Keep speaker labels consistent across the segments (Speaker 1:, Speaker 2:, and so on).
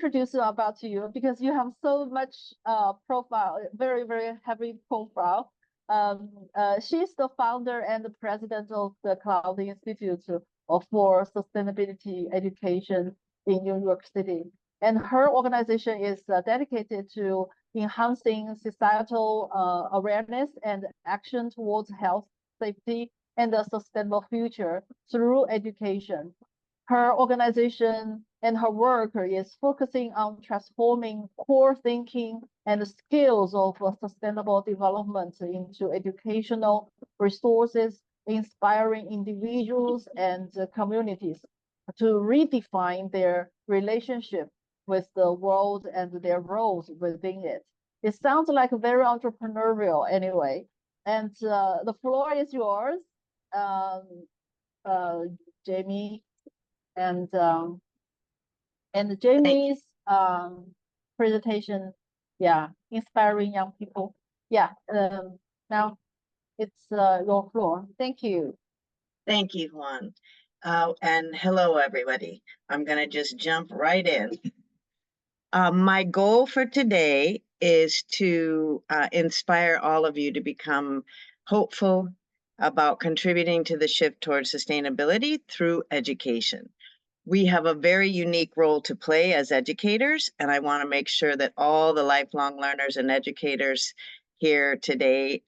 Speaker 1: introduce about you because you have so much profile, very, very heavy profile. She's the founder and the president of the Cloud Institute for Sustainability Education in New York City. And her organization is dedicated to enhancing societal awareness and action towards health, safety, and a sustainable future through education. Her organization and her work is focusing on transforming core thinking and skills of sustainable development into educational resources, inspiring individuals and communities to redefine their relationship with the world and their roles within it. It sounds like very entrepreneurial anyway. And the floor is yours, um, Jaimie. And Jaimie's presentation, yeah, inspiring young people. Yeah, now it's your floor. Thank you.
Speaker 2: Thank you, Juan. And hello, everybody. I'm going to just jump right in. My goal for today is to inspire all of you to become hopeful about contributing to the shift towards sustainability through education. We have a very unique role to play as educators, and I want to make sure that all the lifelong learners and educators here today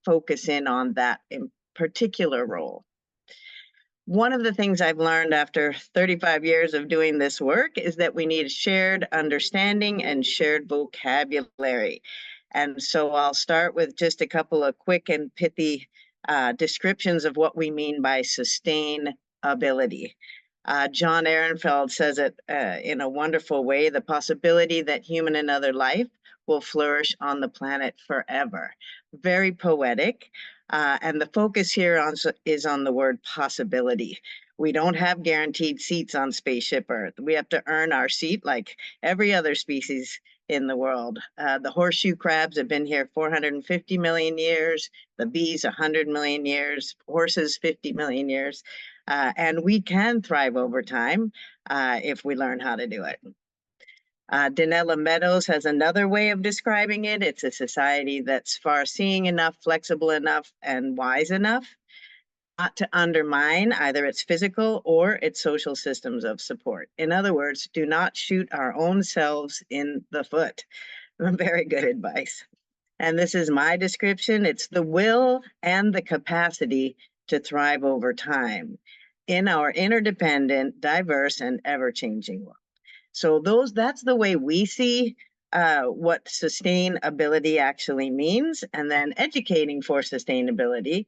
Speaker 2: focus in on that in particular role. One of the things I've learned after 35 years of doing this work is that we need shared understanding and shared vocabulary. And so I'll start with just a couple of quick and pithy descriptions of what we mean by sustainability. John Ehrenfeld says it in a wonderful way, the possibility that human and other life will flourish on the planet forever. Very poetic. And the focus here is on the word possibility. We don't have guaranteed seats on Spaceship Earth. We have to earn our seat like every other species in the world. The horseshoe crabs have been here 450 million years, the bees 100 million years, horses 50 million years. And we can thrive over time if we learn how to do it. Danella Meadows has another way of describing it. It's a society that's far-seeing enough, flexible enough, and wise enough not to undermine either its physical or its social systems of support. In other words, do not shoot our own selves in the foot. Very good advice. And this is my description. It's the will and the capacity to thrive over time in our interdependent, diverse, and ever-changing world. So that's the way we see what sustainability actually means. And then educating for sustainability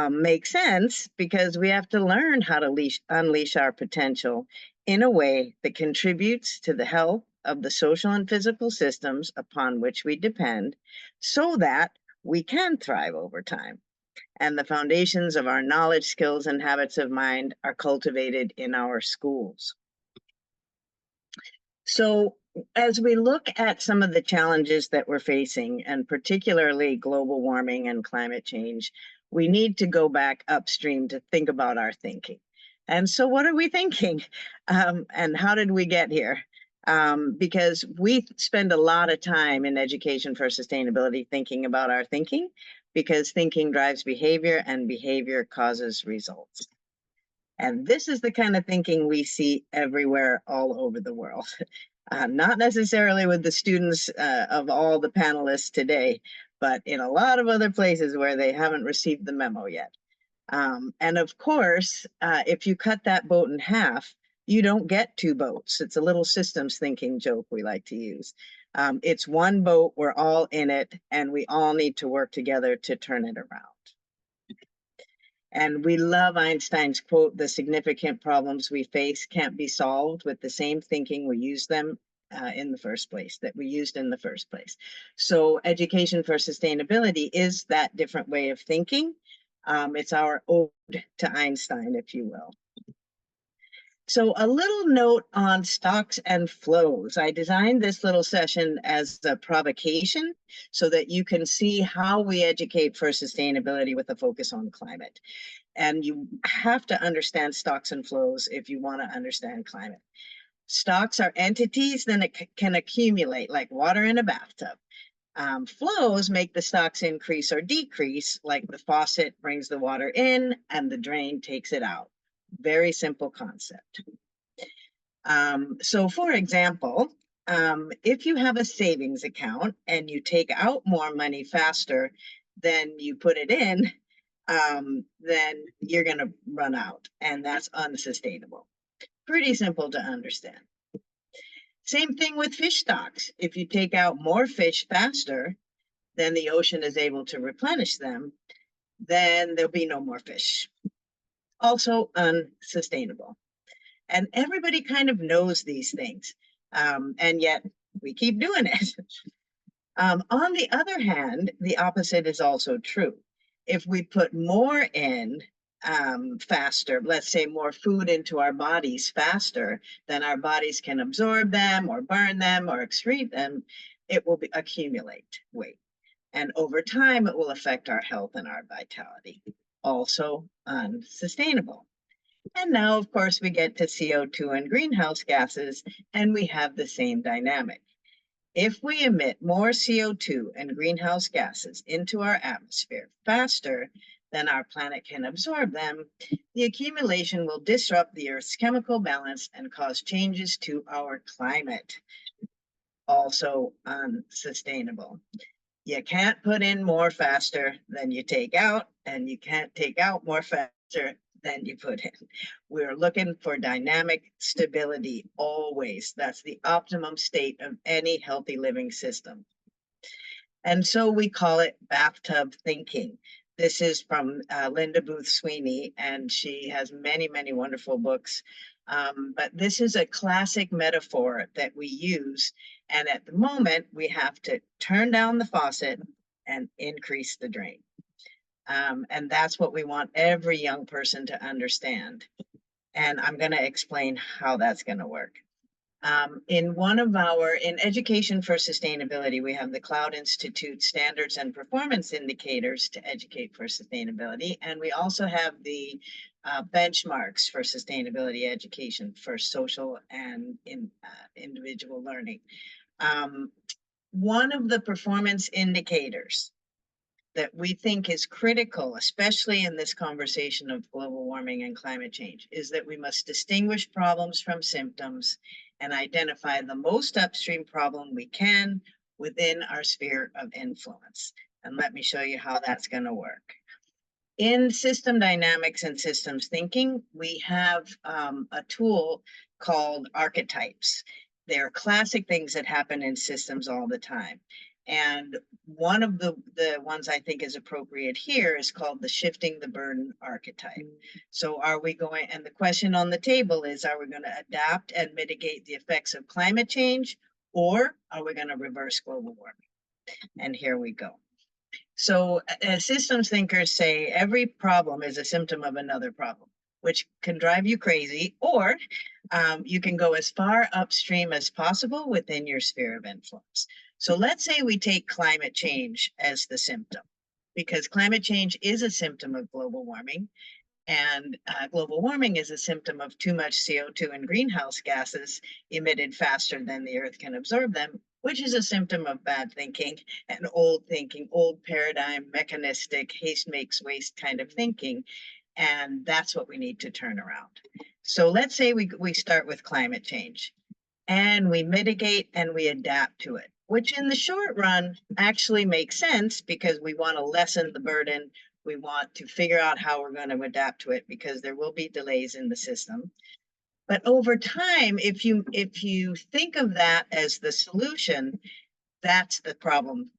Speaker 2: makes sense because we have to learn how to unleash our potential in a way that contributes to the health of the social and physical systems upon which we depend so that we can thrive over time. And the foundations of our knowledge, skills, and habits of mind are cultivated in our schools. So as we look at some of the challenges that we're facing, and particularly global warming and climate change, we need to go back upstream to think about our thinking. And so what are we thinking? And how did we get here? Because we spend a lot of time in education for sustainability thinking about our thinking, because thinking drives behavior and behavior causes results. And this is the kind of thinking we see everywhere all over the world. Not necessarily with the students of all the panelists today, but in a lot of other places where they haven't received the memo yet. And of course, if you cut that boat in half, you don't get two boats. It's a little systems thinking joke we like to use. It's one boat, we're all in it, and we all need to work together to turn it around. And we love Einstein's quote, the significant problems we face can't be solved with the same thinking we use them in the first place, that we used in the first place. So education for sustainability is that different way of thinking. It's our ode to Einstein, if you will. So a little note on stocks and flows. I designed this little session as a provocation so that you can see how we educate for sustainability with a focus on climate. And you have to understand stocks and flows if you want to understand climate. Stocks are entities, then it can accumulate like water in a bathtub. Flows make the stocks increase or decrease, like the faucet brings the water in and the drain takes it out. Very simple concept. So for example, if you have a savings account and you take out more money faster than you put it in, then you're going to run out, and that's unsustainable. Pretty simple to understand. Same thing with fish stocks. If you take out more fish faster than the ocean is able to replenish them, then there'll be no more fish. Also unsustainable. And everybody kind of knows these things, and yet we keep doing it. On the other hand, the opposite is also true. If we put more in faster, let's say more food into our bodies faster than our bodies can absorb them or burn them or excrete them, it will accumulate weight. And over time, it will affect our health and our vitality. Also unsustainable. And now, of course, we get to CO2 and greenhouse gases, and we have the same dynamic. If we emit more CO2 and greenhouse gases into our atmosphere faster than our planet can absorb them, the accumulation will disrupt the Earth's chemical balance and cause changes to our climate. Also unsustainable. You can't put in more faster than you take out, and you can't take out more faster than you put in. We're looking for dynamic stability always. That's the optimum state of any healthy living system. And so we call it bathtub thinking. This is from Linda Booth Sweeney, and she has many, many wonderful books. But this is a classic metaphor that we use. And at the moment, we have to turn down the faucet and increase the drain. And that's what we want every young person to understand. And I'm going to explain how that's going to work. In Education for Sustainability, we have the Cloud Institute Standards and Performance Indicators to educate for sustainability. And we also have the benchmarks for sustainability education for social and individual learning. One of the performance indicators that we think is critical, especially in this conversation of global warming and climate change, is that we must distinguish problems from symptoms and identify the most upstream problem we can within our sphere of influence. And let me show you how that's going to work. In system dynamics and systems thinking, we have a tool called archetypes. They're classic things that happen in systems all the time. And one of the ones I think is appropriate here is called the shifting the burden archetype. So are we going, and the question on the table is, are we going to adapt and mitigate the effects of climate change, or are we going to reverse global warming? And here we go. So systems thinkers say every problem is a symptom of another problem, which can drive you crazy, or you can go as far upstream as possible within your sphere of influence. So let's say we take climate change as the symptom, because climate change is a symptom of global warming, and global warming is a symptom of too much CO2 and greenhouse gases emitted faster than the Earth can absorb them, which is a symptom of bad thinking, old paradigm, mechanistic, haste makes waste kind of thinking. And that's what we need to turn around. So let's say we start with climate change, and we mitigate and we adapt to it, which in the short run actually makes sense because we want to lessen the burden. We want to figure out how we're going to adapt to it because there will be delays in the system. But over time, if you think of that as the solution, that's the problem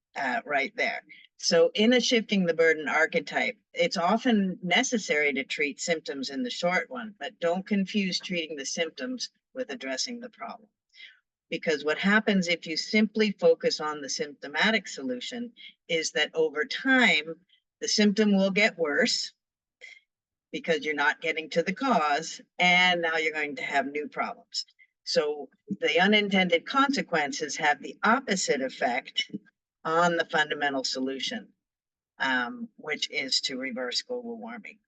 Speaker 2: right there. So in a shifting the burden archetype, it's often necessary to treat symptoms in the short run, but don't confuse treating the symptoms with addressing the problem. Because what happens if you simply focus on the symptomatic solution is that over time, the symptom will get worse because you're not getting to the cause, and now you're going to have new problems. So the unintended consequences have the opposite effect on the fundamental solution, which is to reverse global warming.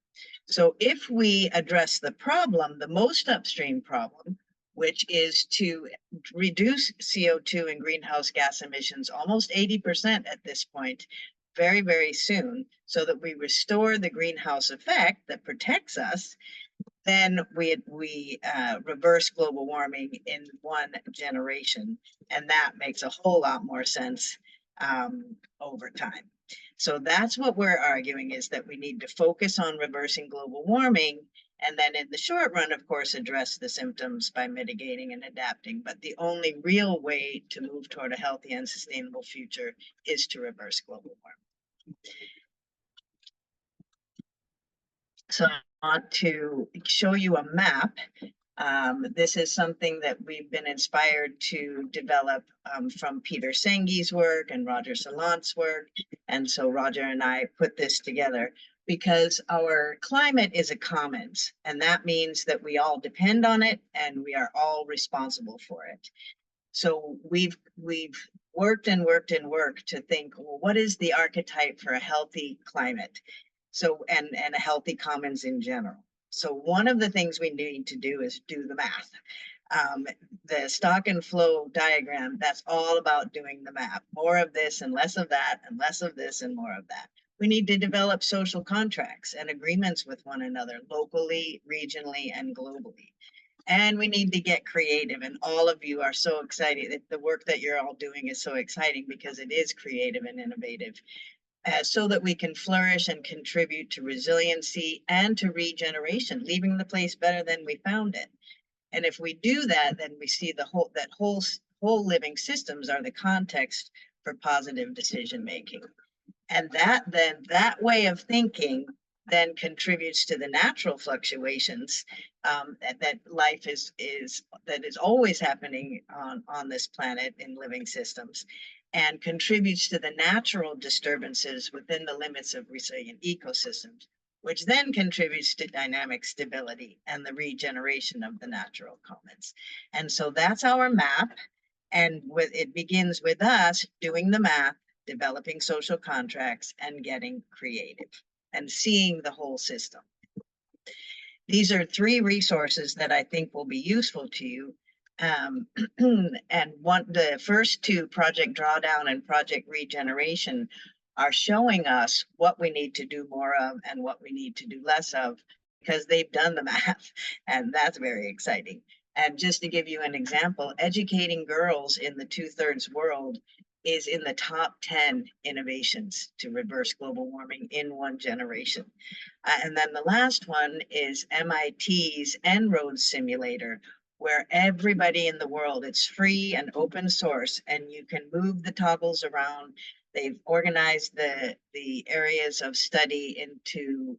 Speaker 2: So if we address the problem, the most upstream problem, which is to reduce CO2 and greenhouse gas emissions almost 80% at this point, very, very soon, so that we restore the greenhouse effect that protects us. Then we reverse global warming in one generation, and that makes a whole lot more sense over time. So that's what we're arguing, is that we need to focus on reversing global warming, and then in the short run, of course, address the symptoms by mitigating and adapting. But the only real way to move toward a healthy and sustainable future is to reverse global warming. So I want to show you a map. This is something that we've been inspired to develop from Peter Sengi's work and Roger Salant's work. And so Roger and I put this together because our climate is a commons, and that means that we all depend on it and we are all responsible for it. So we've worked and worked and worked to think, well, what is the archetype for a healthy climate? So, and a healthy commons in general. So one of the things we need to do is do the math. The stock and flow diagram, that's all about doing the math. More of this and less of that, and less of this and more of that. We need to develop social contracts and agreements with one another, locally, regionally, and globally. And we need to get creative, and all of you are so excited. The work that you're all doing is so exciting because it is creative and innovative. So that we can flourish and contribute to resiliency and to regeneration, leaving the place better than we found it. And if we do that, then we see whole living systems are the context for positive decision making. And that way of thinking then contributes to the natural fluctuations that life is always happening on this planet in living systems, and contributes to the natural disturbances within the limits of resilient ecosystems, which then contributes to dynamic stability and the regeneration of the natural commons. And so that's our map. And it begins with us doing the math, developing social contracts, and getting creative and seeing the whole system. These are 3 resources that I think will be useful to you. And the first 2, Project Drawdown and Project Regeneration, are showing us what we need to do more of and what we need to do less of, because they've done the math, and that's very exciting. And just to give you an example, educating girls in the 2/3 world is in the top 10 innovations to reverse global warming in one generation. And then the last one is MIT's En-ROADS simulator, where everybody in the world, it's free and open source, and you can move the toggles around. They've organized the areas of study into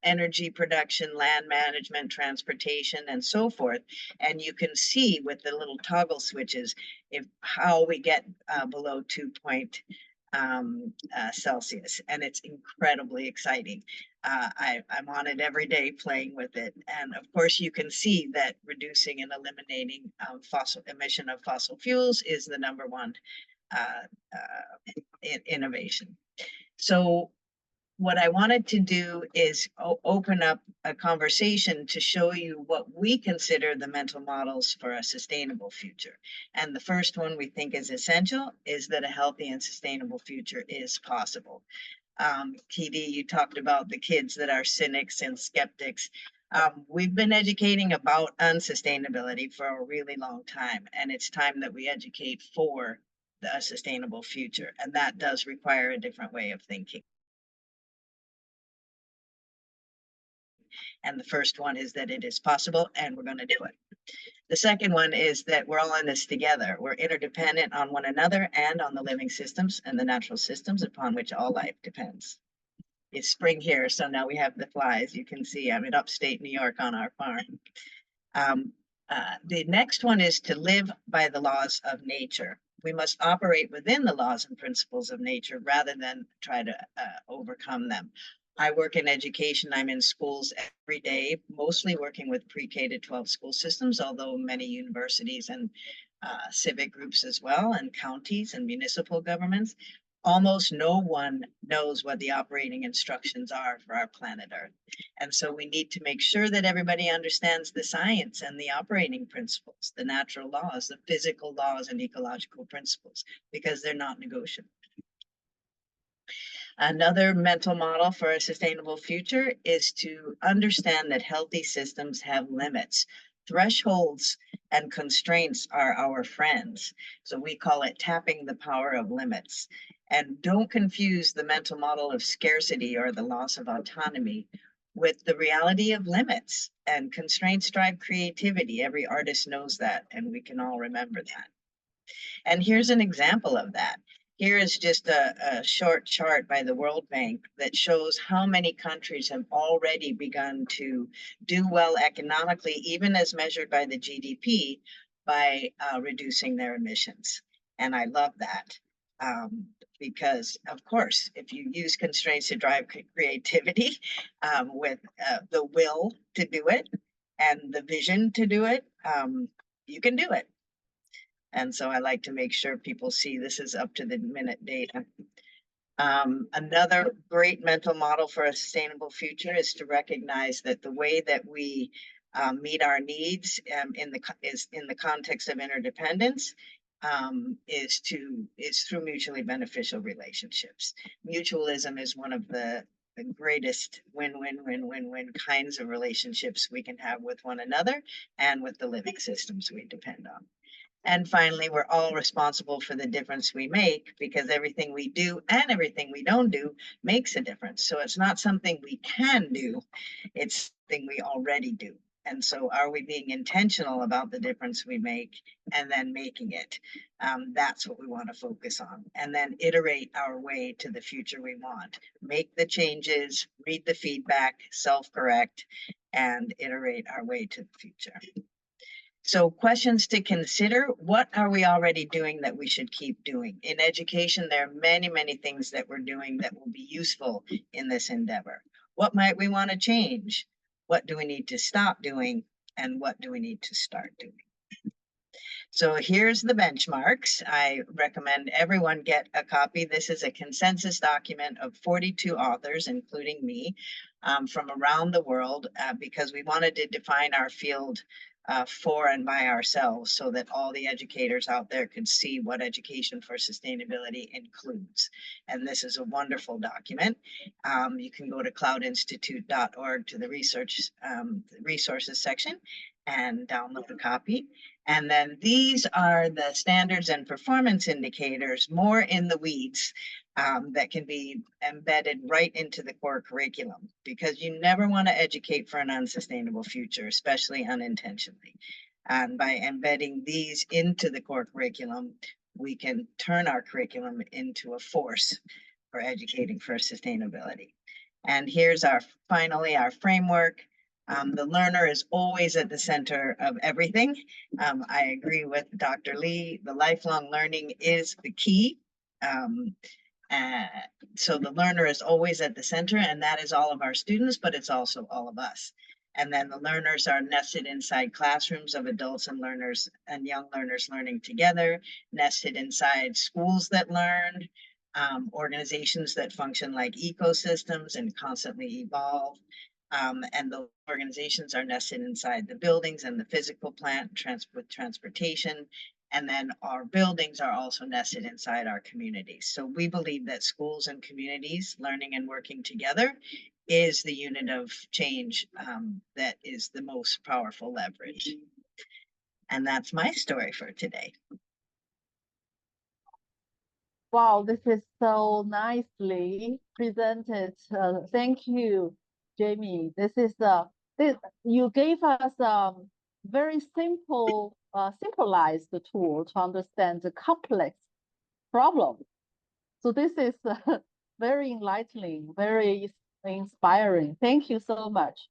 Speaker 2: energy production, land management, transportation, and so forth. And you can see with the little toggle switches how we get below 2 Celsius, and it's incredibly exciting. I'm on it every day playing with it. And of course, you can see that reducing and eliminating emission of fossil fuels is the #1 innovation. So what I wanted to do is open up a conversation to show you what we consider the mental models for a sustainable future. And the first one we think is essential is that a healthy and sustainable future is possible. TD, you talked about the kids that are cynics and skeptics. We've been educating about unsustainability for a really long time, and it's time that we educate for a sustainable future, and that does require a different way of thinking. And the first one is that it is possible, and we're going to do it. The second one is that we're all in this together. We're interdependent on one another and on the living systems and the natural systems upon which all life depends. It's spring here, so now we have the flies. You can see I'm in upstate New York on our farm. The next one is to live by the laws of nature. We must operate within the laws and principles of nature rather than try to overcome them. I work in education. I'm in schools every day, mostly working with pre-K to 12 school systems, although many universities and civic groups as well, and counties and municipal governments. almost no one knows what the operating instructions are for our planet Earth. And so we need to make sure that everybody understands the science and the operating principles, the natural laws, the physical laws and ecological principles, because they're not negotiable. Another mental model for a sustainable future is to understand that healthy systems have limits. Thresholds and constraints are our friends. So we call it tapping the power of limits. And don't confuse the mental model of scarcity or the loss of autonomy with the reality of limits. And constraints drive creativity. Every artist knows that, and we can all remember that. And here's an example of that. Here is just a short chart by the World Bank that shows how many countries have already begun to do well economically, even as measured by the GDP, by reducing their emissions. And I love that. Because of course, if you use constraints to drive creativity with the will to do it and the vision to do it, you can do it. And so I like to make sure people see this is up to the minute data. Another great mental model for a sustainable future is to recognize that the way that we meet our needs is in the context of interdependence, is through mutually beneficial relationships. Mutualism is one of the greatest win-win-win-win-win kinds of relationships we can have with one another and with the living systems we depend on. And finally, we're all responsible for the difference we make, because everything we do and everything we don't do makes a difference. So it's not something we can do, it's something we already do. And so are we being intentional about the difference we make and then making it? That's what we want to focus on. And then iterate our way to the future we want. Make the changes, read the feedback, self-correct, and iterate our way to the future. So questions to consider: what are we already doing that we should keep doing? In education, there are many, many things that we're doing that will be useful in this endeavor. What might we want to change? What do we need to stop doing? And what do we need to start doing? So here's the benchmarks. I recommend everyone get a copy. This is a consensus document of 42 authors, including me, from around the world, because we wanted to define our field for and by ourselves, so that all the educators out there could see what education for sustainability includes. And this is a wonderful document. You can go to cloudinstitute.org to the resources section and download a copy. And then these are the standards and performance indicators, more in the weeds, that can be embedded right into the core curriculum, because you never want to educate for an unsustainable future, especially unintentionally. And by embedding these into the core curriculum, we can turn our curriculum into a force for educating for sustainability. And here's finally our framework. The learner is always at the center of everything. I agree with Dr. Lee. The lifelong learning is the key. So the learner is always at the center, and that is all of our students, but it's also all of us. And then the learners are nested inside classrooms of adults and learners and young learners learning together, nested inside schools that learn, organizations that function like ecosystems and constantly evolve. And the organizations are nested inside the buildings and the physical plant with transportation. And then our buildings are also nested inside our communities. So we believe that schools and communities learning and working together is the unit of change that is the most powerful leverage. And that's my story for today.
Speaker 1: Wow, this is so nicely presented. Thank you, Jaimie. You gave us very simple, simplified tool to understand the complex problem. So this is very enlightening, very inspiring. Thank you so much.